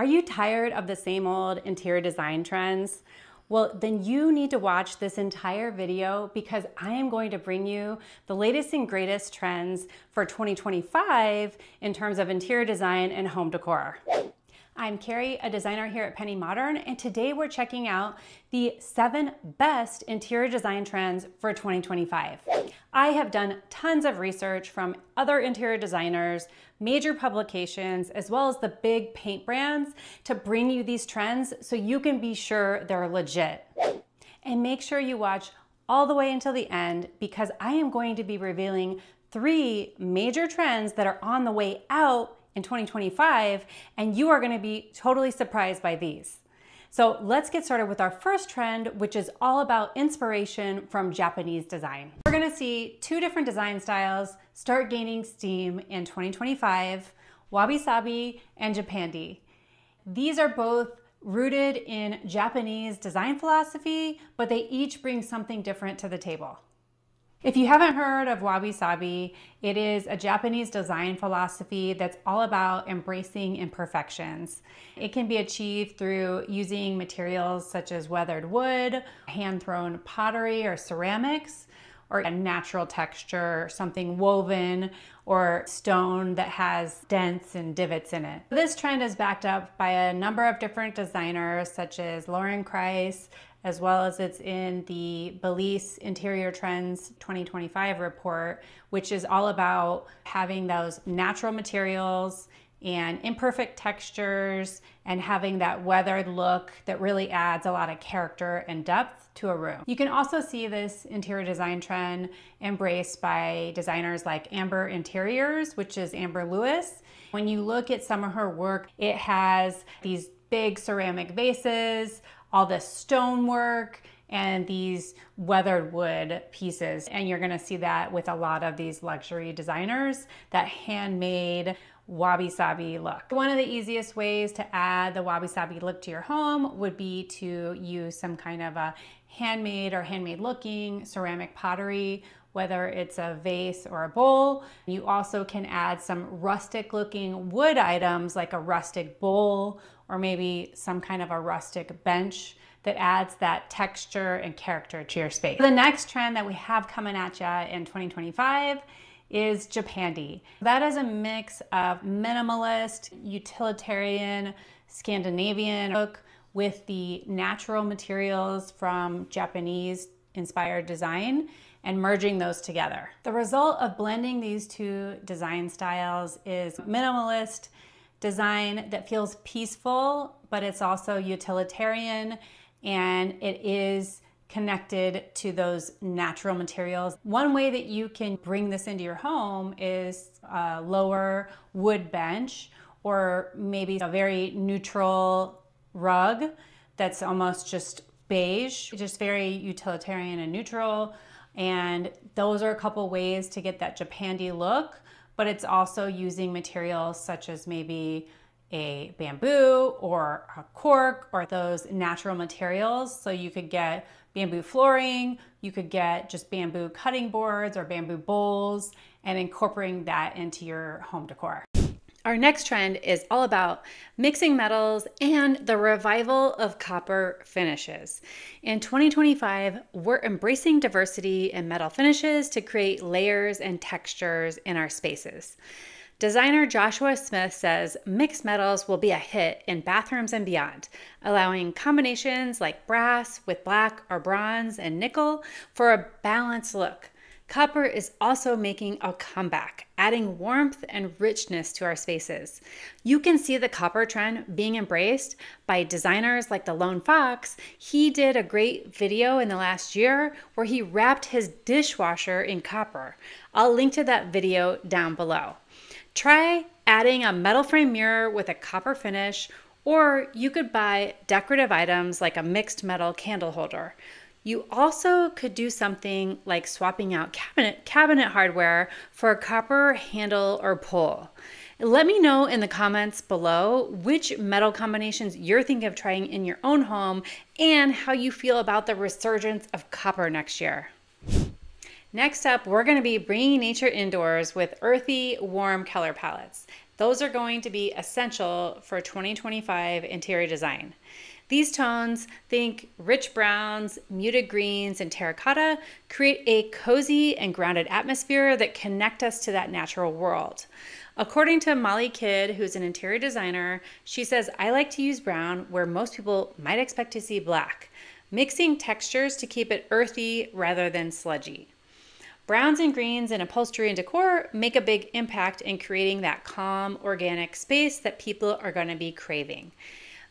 Are you tired of the same old interior design trends? Well, then you need to watch this entire video because I am going to bring you the latest and greatest trends for 2025 in terms of interior design and home decor. I'm Carrie, a designer here at Penny Modern, and today we're checking out the 7 best interior design trends for 2025. I have done tons of research from other interior designers, major publications, as well as the big paint brands to bring you these trends so you can be sure they're legit. And make sure you watch all the way until the end because I am going to be revealing 3 major trends that are on the way out in 2025, and you are going to be totally surprised by these. So let's get started with our first trend, which is all about inspiration from Japanese design. We're going to see 2 different design styles start gaining steam in 2025, Wabi-Sabi and Japandi. These are both rooted in Japanese design philosophy, but they each bring something different to the table. If you haven't heard of Wabi-Sabi, it is a Japanese design philosophy that's all about embracing imperfections. It can be achieved through using materials such as weathered wood, hand-thrown pottery or ceramics, or a natural texture, something woven, or stone that has dents and divots in it. This trend is backed up by a number of different designers such as Loren Kreiss, as well as it's in the Belysse Interior Trends 2025 report, which is all about having those natural materials and imperfect textures and having that weathered look that really adds a lot of character and depth to a room. You can also see this interior design trend embraced by designers like Amber Interiors, which is Amber Lewis. When you look at some of her work, it has these big ceramic vases, all this stonework, and these weathered wood pieces. And you're gonna see that with a lot of these luxury designers, that handmade Wabi-Sabi look. One of the easiest ways to add the Wabi-Sabi look to your home would be to use some kind of a handmade or handmade looking ceramic pottery, whether it's a vase or a bowl. You also can add some rustic looking wood items like a rustic bowl or maybe some kind of a rustic bench that adds that texture and character to your space. The next trend that we have coming at you in 2025 is Japandi. That is a mix of minimalist, utilitarian, Scandinavian look with the natural materials from Japanese inspired design and merging those together. The result of blending these 2 design styles is minimalist design that feels peaceful, but it's also utilitarian and it is connected to those natural materials. One way that you can bring this into your home is a lower wood bench or maybe a very neutral rug that's almost just beige, just very utilitarian and neutral. And those are a couple ways to get that Japandi look, but it's also using materials such as maybe a bamboo or a cork or those natural materials. So you could get bamboo flooring, you could get just bamboo cutting boards or bamboo bowls and incorporating that into your home decor. Our next trend is all about mixing metals and the revival of copper finishes. In 2025, we're embracing diversity in metal finishes to create layers and textures in our spaces. Designer Joshua Smith says mixed metals will be a hit in bathrooms and beyond, allowing combinations like brass with black or bronze and nickel for a balanced look. Copper is also making a comeback, adding warmth and richness to our spaces. You can see the copper trend being embraced by designers like the Lone Fox. He did a great video in the last year where he wrapped his dishwasher in copper. I'll link to that video down below. Try adding a metal frame mirror with a copper finish, or you could buy decorative items like a mixed metal candle holder. You also could do something like swapping out cabinet hardware for a copper handle or pull. Let me know in the comments below which metal combinations you're thinking of trying in your own home and how you feel about the resurgence of copper next year. Next up, we're going to be bringing nature indoors with earthy, warm color palettes. Those are going to be essential for 2025 interior design. These tones, think rich browns, muted greens, and terracotta, create a cozy and grounded atmosphere that connect us to that natural world. According to Molly Kidd, who's an interior designer, she says, I like to use brown where most people might expect to see black, mixing textures to keep it earthy rather than sludgy. Browns and greens in upholstery and decor make a big impact in creating that calm, organic space that people are going to be craving.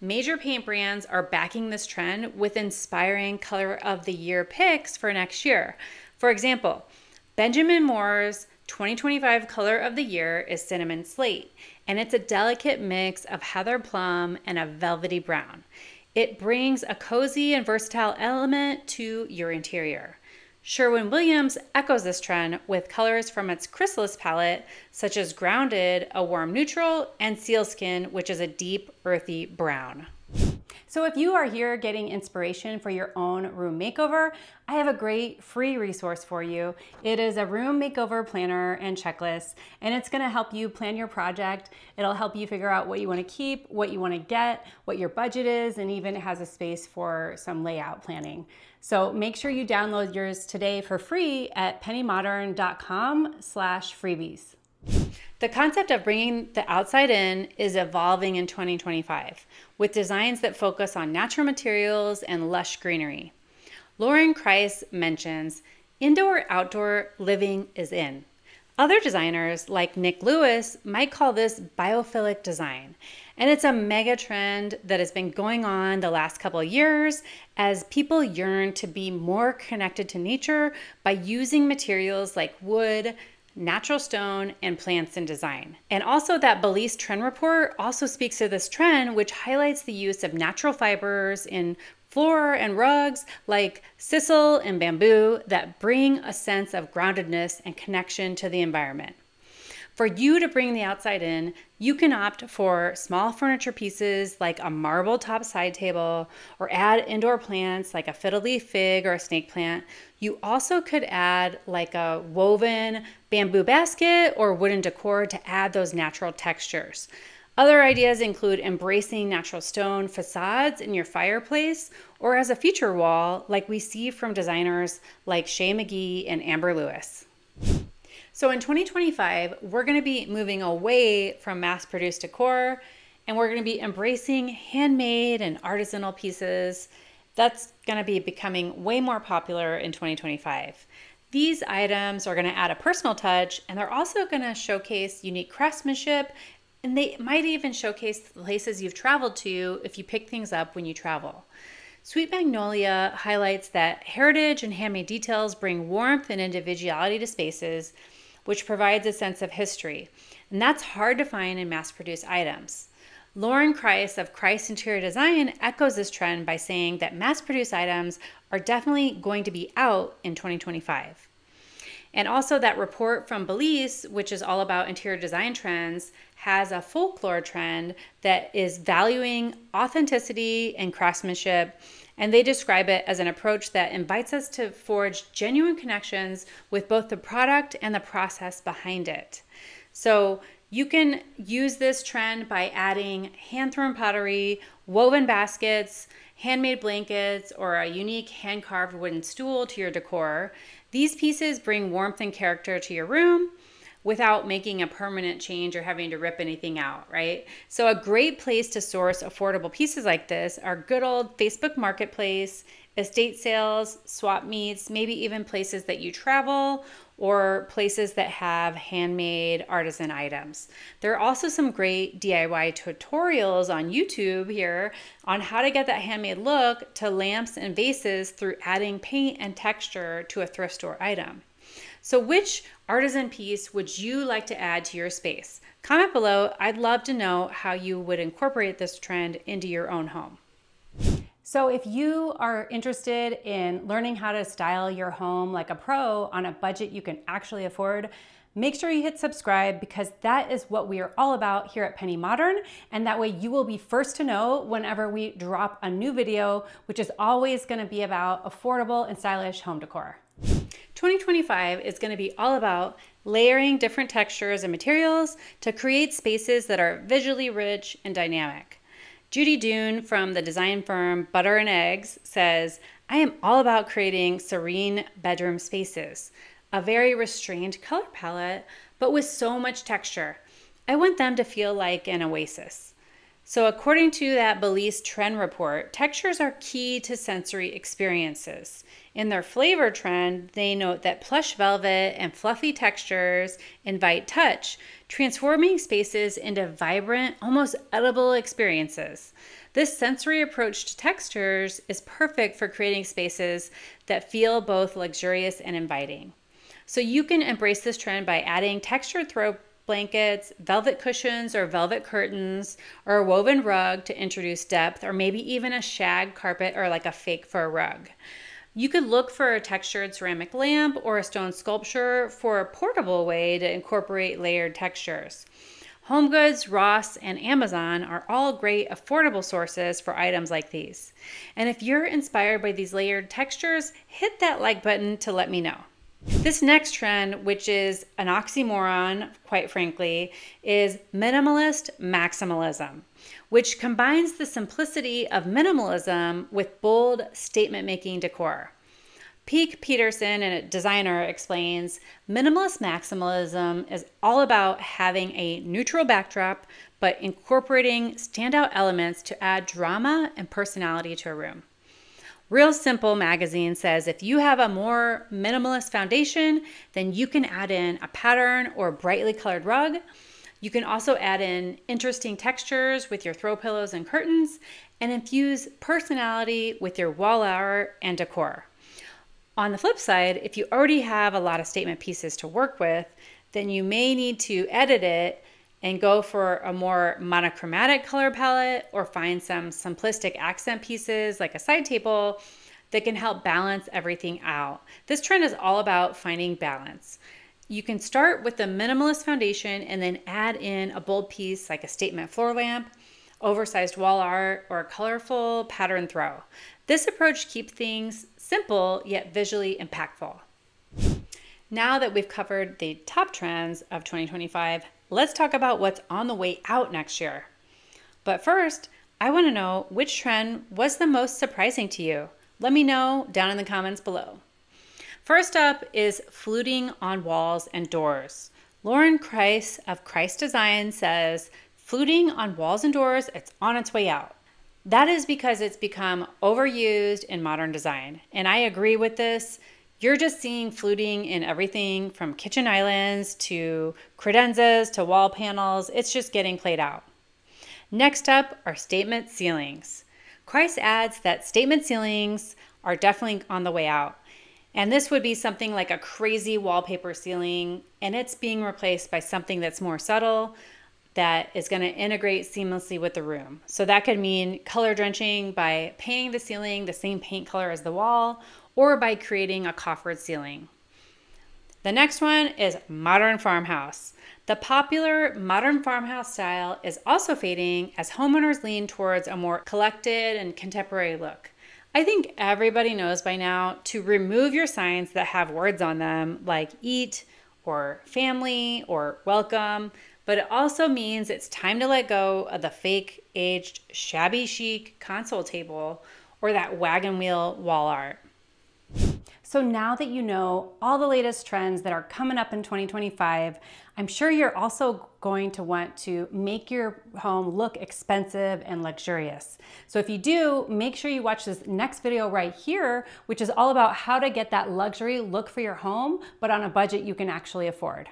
Major paint brands are backing this trend with inspiring color of the year picks for next year. For example, Benjamin Moore's 2025 color of the year is cinnamon slate, and it's a delicate mix of heather plum and a velvety brown. It brings a cozy and versatile element to your interior. Sherwin-Williams echoes this trend with colors from its Chrysalis palette, such as Grounded, a warm neutral, and Sealskin, which is a deep, earthy brown. So if you are here getting inspiration for your own room makeover, I have a great free resource for you. It is a room makeover planner and checklist, and it's gonna help you plan your project. It'll help you figure out what you wanna keep, what you wanna get, what your budget is, and even it has a space for some layout planning. So make sure you download yours today for free at pennymodern.com/freebies. The concept of bringing the outside in is evolving in 2025 with designs that focus on natural materials and lush greenery. Loren Kreiss mentions, indoor-outdoor living is in. Other designers like Nick Lewis might call this biophilic design. And it's a mega trend that has been going on the last couple of years as people yearn to be more connected to nature by using materials like wood, natural stone, and plants in design. And also that Belysse trend report also speaks to this trend, which highlights the use of natural fibers in floor and rugs like sisal and bamboo that bring a sense of groundedness and connection to the environment. For you to bring the outside in, you can opt for small furniture pieces like a marble top side table, or add indoor plants like a fiddle leaf fig or a snake plant. You also could add like a woven bamboo basket or wooden decor to add those natural textures. Other ideas include embracing natural stone facades in your fireplace or as a feature wall like we see from designers like Shay McGee and Amber Lewis. So in 2025, we're going to be moving away from mass-produced decor, and we're going to be embracing handmade and artisanal pieces. That's going to be becoming way more popular in 2025. These items are going to add a personal touch, and they're also going to showcase unique craftsmanship, and they might even showcase the places you've traveled to if you pick things up when you travel. Sweet Magnoliaa highlights that heritage and handmade details bring warmth and individuality to spaces, which provides a sense of history. And that's hard to find in mass-produced items. Loren Kreiss of Kreiss Interior Design echoes this trend by saying that mass-produced items are definitely going to be out in 2025. And also that report from Belysse, which is all about interior design trends, has a folklore trend that is valuing authenticity and craftsmanship, and they describe it as an approach that invites us to forge genuine connections with both the product and the process behind it. So you can use this trend by adding hand-thrown pottery, woven baskets, handmade blankets, or a unique hand-carved wooden stool to your decor. These pieces bring warmth and character to your room without making a permanent change or having to rip anything out, right? So a great place to source affordable pieces like this are good old Facebook Marketplace, estate sales, swap meets, maybe even places that you travel or places that have handmade artisan items. There are also some great DIY tutorials on YouTube here on how to get that handmade look to lamps and vases through adding paint and texture to a thrift store item. So which artisan piece would you like to add to your space? Comment below. I'd love to know how you would incorporate this trend into your own home. So if you are interested in learning how to style your home like a pro on a budget you can actually afford, make sure you hit subscribe, because that is what we are all about here at Penny Modern, and that way you will be first to know whenever we drop a new video, which is always going to be about affordable and stylish home decor. 2025 is going to be all about layering different textures and materials to create spaces that are visually rich and dynamic. Judy Dunne from the design firm Butter and Eggs says, "I am all about creating serene bedroom spaces, a very restrained color palette, but with so much texture. I want them to feel like an oasis." So according to that Belysse trend report, textures are key to sensory experiences. In their flavor trend, they note that plush velvet and fluffy textures invite touch, transforming spaces into vibrant, almost edible experiences. This sensory approach to textures is perfect for creating spaces that feel both luxurious and inviting. So you can embrace this trend by adding textured throw blankets, velvet cushions or velvet curtains, or a woven rug to introduce depth, or maybe even a shag carpet or like a fake fur rug. You could look for a textured ceramic lamp or a stone sculpture for a portable way to incorporate layered textures. HomeGoods, Ross, and Amazon are all great affordable sources for items like these. And if you're inspired by these layered textures, hit that like button to let me know. This next trend, which is an oxymoron, quite frankly, is Minimalist Maximalism, which combines the simplicity of minimalism with bold statement-making decor. Peek Peterson, a designer, explains, "Minimalist Maximalism is all about having a neutral backdrop, but incorporating standout elements to add drama and personality to a room." Real Simple magazine says if you have a more minimalist foundation, then you can add in a pattern or brightly colored rug. You can also add in interesting textures with your throw pillows and curtains, and infuse personality with your wall art and decor. On the flip side, if you already have a lot of statement pieces to work with, then you may need to edit it and go for a more monochromatic color palette, or find some simplistic accent pieces like a side table that can help balance everything out. This trend is all about finding balance. You can start with the minimalist foundation and then add in a bold piece like a statement floor lamp, oversized wall art, or a colorful pattern throw. This approach keeps things simple yet visually impactful. Now that we've covered the top trends of 2025, let's talk about what's on the way out next year. But first, I want to know which trend was the most surprising to you. Let me know down in the comments below. First up is fluting on walls and doors. Loren Kreiss of Kreiss Design says, "Fluting on walls and doors, it's on its way out." That is because it's become overused in modern design. And I agree with this. You're just seeing fluting in everything from kitchen islands to credenzas to wall panels. It's just getting played out. Next up are statement ceilings. Kreiss adds that statement ceilings are definitely on the way out. And this would be something like a crazy wallpaper ceiling, and it's being replaced by something that's more subtle, that is going to integrate seamlessly with the room. So that could mean color drenching by painting the ceiling the same paint color as the wall, or by creating a coffered ceiling. The next one is modern farmhouse. The popular modern farmhouse style is also fading as homeowners lean towards a more collected and contemporary look. I think everybody knows by now to remove your signs that have words on them like eat or family or welcome, but it also means it's time to let go of the fake, aged, shabby chic console table or that wagon wheel wall art. So now that you know all the latest trends that are coming up in 2025, I'm sure you're also going to want to make your home look expensive and luxurious. So if you do, make sure you watch this next video right here, which is all about how to get that luxury look for your home, but on a budget you can actually afford.